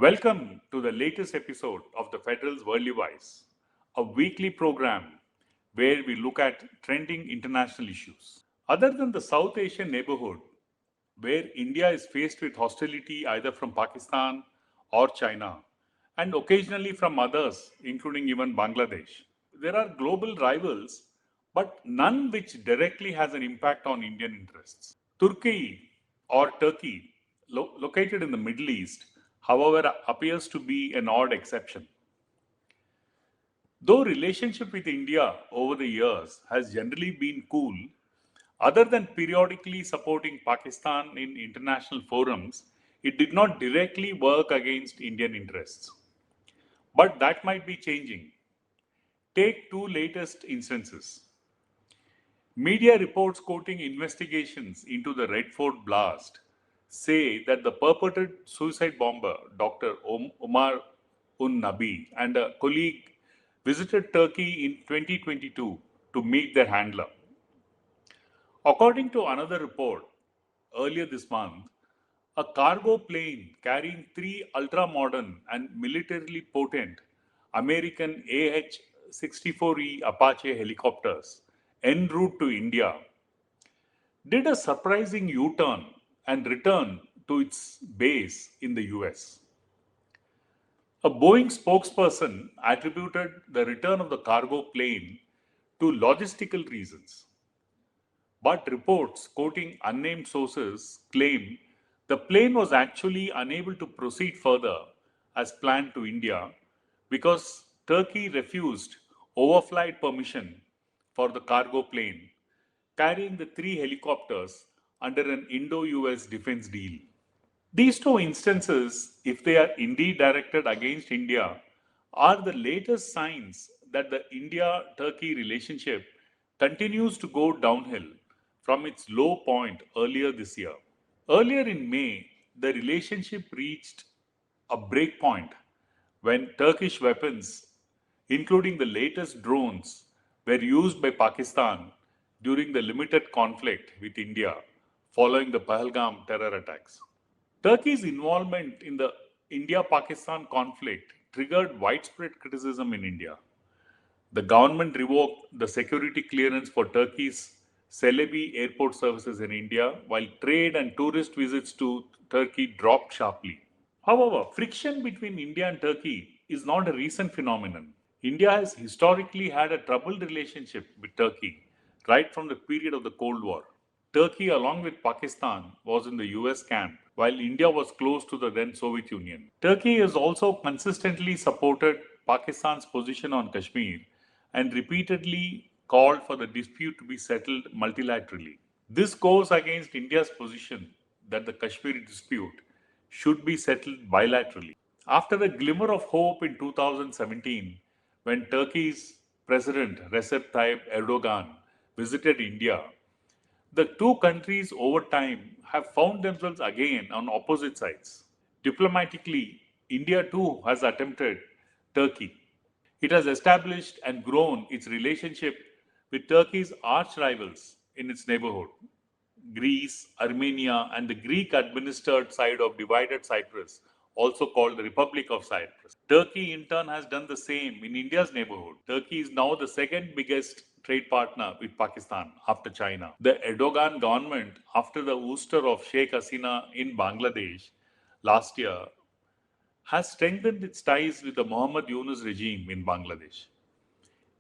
Welcome to the latest episode of the Federal's Worldly Wise, a weekly program where we look at trending international issues. Other than the South Asian neighborhood, where India is faced with hostility either from Pakistan or China, and occasionally from others, including even Bangladesh, there are global rivals, but none which directly has an impact on Indian interests. Turkey, located in the Middle East, however, appears to be an odd exception. Though relationship with India over the years has generally been cool, other than periodically supporting Pakistan in international forums, it did not directly work against Indian interests. But that might be changing. Take two latest instances. Media reports quoting investigations into the Red Fort blast say that the purported suicide bomber, Dr. Omar Nabi, and a colleague visited Turkey in 2022 to meet their handler. According to another report earlier this month, a cargo plane carrying three ultra-modern and militarily potent American AH-64E Apache helicopters en route to India did a surprising U-turn and returned to its base in the US. A Boeing spokesperson attributed the return of the cargo plane to logistical reasons. But reports quoting unnamed sources claim the plane was actually unable to proceed further as planned to India because Turkey refused overflight permission for the cargo plane carrying the three helicopters under an Indo-US defense deal. These two instances, if they are indeed directed against India, are the latest signs that the India-Turkey relationship continues to go downhill from its low point earlier this year. Earlier in May, the relationship reached a breakpoint when Turkish weapons, including the latest drones, were used by Pakistan during the limited conflict with India following the Pahalgam terror attacks. Turkey's involvement in the India-Pakistan conflict triggered widespread criticism in India. The government revoked the security clearance for Turkey's Celebi airport services in India, while trade and tourist visits to Turkey dropped sharply. However, friction between India and Turkey is not a recent phenomenon. India has historically had a troubled relationship with Turkey right from the period of the Cold War. Turkey, along with Pakistan, was in the US camp, while India was close to the then Soviet Union. Turkey has also consistently supported Pakistan's position on Kashmir and repeatedly called for the dispute to be settled multilaterally. This goes against India's position that the Kashmiri dispute should be settled bilaterally. After a glimmer of hope in 2017, when Turkey's President Recep Tayyip Erdogan visited India, the two countries over time have found themselves again on opposite sides. Diplomatically, India too has attempted Turkey. It has established and grown its relationship with Turkey's arch rivals in its neighborhood, Greece, Armenia, and the Greek administered side of divided Cyprus, also called the Republic of Cyprus. Turkey, in turn, has done the same in India's neighborhood. Turkey is now the second biggest trade partner with Pakistan after China. The Erdogan government, after the ouster of Sheikh Hasina in Bangladesh last year, has strengthened its ties with the Mohammad Yunus regime in Bangladesh.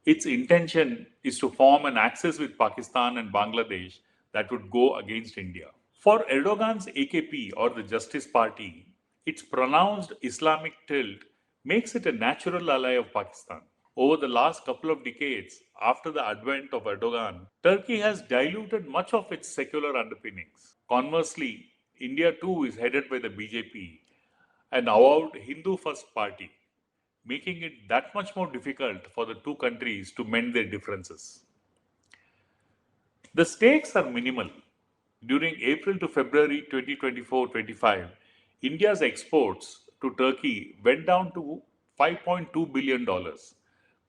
Its intention is to form an axis with Pakistan and Bangladesh that would go against India. For Erdogan's AKP or the Justice Party, its pronounced Islamic tilt makes it a natural ally of Pakistan. Over the last couple of decades, after the advent of Erdogan, Turkey has diluted much of its secular underpinnings. Conversely, India too is headed by the BJP, an avowed Hindu first party, making it that much more difficult for the two countries to mend their differences. The stakes are minimal. During April to February 2024-25, India's exports to Turkey went down to $5.2 billion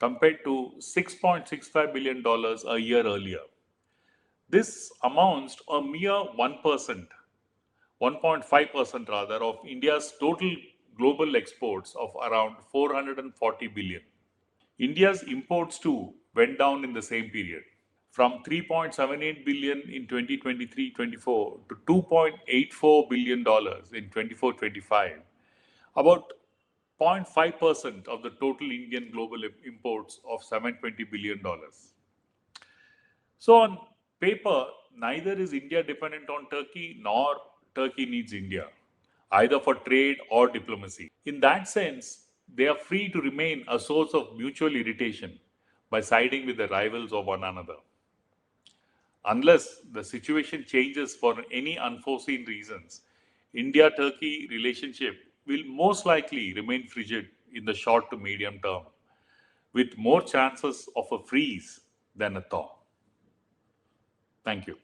compared to $6.65 billion a year earlier. This amounts to a mere 1%, 1.5% rather, of India's total global exports of around 440 billion. India's imports too went down in the same period, from 3.78 billion in 2023-24 to 2.84 billion dollars in 24-25, about 0.5% of the total Indian global imports of 720 billion dollars. So on paper, neither is India dependent on Turkey nor Turkey needs India, either for trade or diplomacy. In that sense, they are free to remain a source of mutual irritation by siding with the rivals of one another. Unless the situation changes for any unforeseen reasons, India-Turkey relationship will most likely remain frigid in the short to medium term, with more chances of a freeze than a thaw. Thank you.